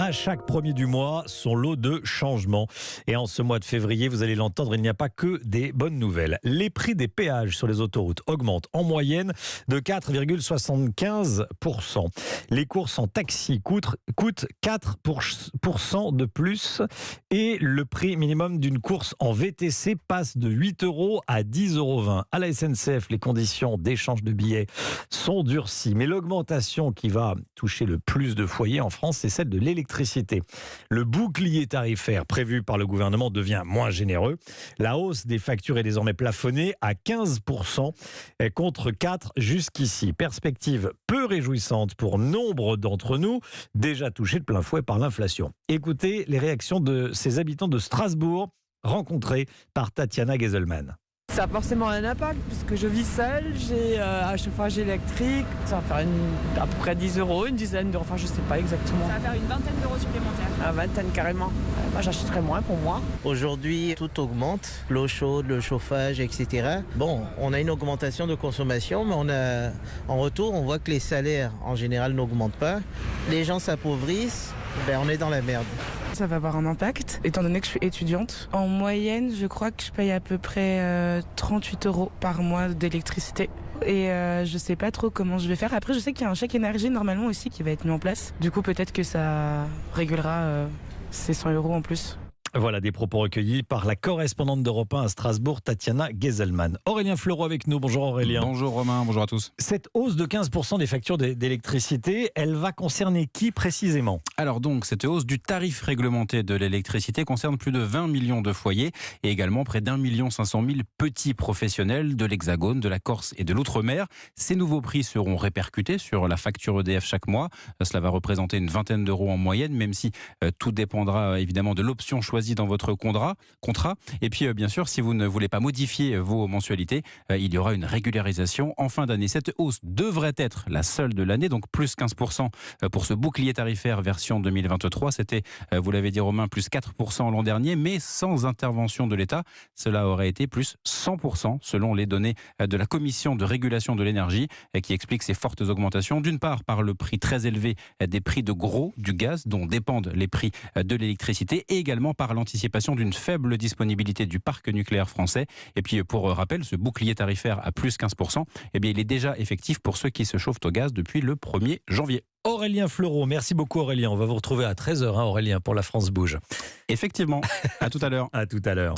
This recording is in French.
À chaque premier du mois, son lot de changements. Et en ce mois de février, vous allez l'entendre, il n'y a pas que des bonnes nouvelles. Les prix des péages sur les autoroutes augmentent en moyenne de 4,75%. Les courses en taxi coûtent 4% de plus. Et le prix minimum d'une course en VTC passe de 8 € à 10,20 €. À la SNCF, les conditions d'échange de billets sont durcies. Mais l'augmentation qui va toucher le plus de foyers en France, c'est celle de l'électricité. Le bouclier tarifaire prévu par le gouvernement devient moins généreux. La hausse des factures est désormais plafonnée à 15% contre 4% jusqu'ici. Perspective peu réjouissante pour nombre d'entre nous, déjà touchés de plein fouet par l'inflation. Écoutez les réactions de ces habitants de Strasbourg rencontrés par Tatiana Geselman. Ça a forcément un impact puisque je vis seule, j'ai un chauffage électrique, ça va faire à peu près 10 €, une dizaine d'euros, enfin je sais pas exactement. Ça va faire une vingtaine d'euros supplémentaires. Une vingtaine carrément. Moi j'achèterais moins pour moi. Aujourd'hui, tout augmente, l'eau chaude, le chauffage, etc. Bon, on a une augmentation de consommation, mais en retour, on voit que les salaires en général n'augmentent pas. Les gens s'appauvrissent, on est dans la merde. Ça va avoir un impact, étant donné que je suis étudiante. En moyenne, je crois que je paye à peu près 38 € par mois d'électricité. Et je sais pas trop comment je vais faire. Après, je sais qu'il y a un chèque énergie normalement aussi qui va être mis en place. Du coup, peut-être que ça régulera ces 100 € en plus. Voilà des propos recueillis par la correspondante d'Europe 1 à Strasbourg, Tatiana Geselman. Aurélien Fleureau avec nous. Bonjour Aurélien. Bonjour Romain, bonjour à tous. Cette hausse de 15% des factures d'électricité, elle va concerner qui précisément ? Alors donc, cette hausse du tarif réglementé de l'électricité concerne plus de 20 millions de foyers et également près d'1 500 000 petits professionnels de l'Hexagone, de la Corse et de l'Outre-mer. Ces nouveaux prix seront répercutés sur la facture EDF chaque mois. Cela va représenter une vingtaine d'euros en moyenne, même si tout dépendra évidemment de l'option choisie dans votre contrat. Et puis, bien sûr, si vous ne voulez pas modifier vos mensualités, il y aura une régularisation en fin d'année. Cette hausse devrait être la seule de l'année, donc plus 15% pour ce bouclier tarifaire version 2023. C'était, vous l'avez dit Romain, plus 4% l'an dernier, mais sans intervention de l'État. Cela aurait été plus 100% selon les données de la Commission de régulation de l'énergie qui explique ces fortes augmentations. D'une part, par le prix très élevé des prix de gros du gaz, dont dépendent les prix de l'électricité, et également par l'anticipation d'une faible disponibilité du parc nucléaire français. Et puis, pour rappel, ce bouclier tarifaire à plus 15%, il est déjà effectif pour ceux qui se chauffent au gaz depuis le 1er janvier. Aurélien Fleureau, merci beaucoup Aurélien. On va vous retrouver à 13h, Aurélien, pour La France Bouge. Effectivement, à tout à l'heure. À tout à l'heure.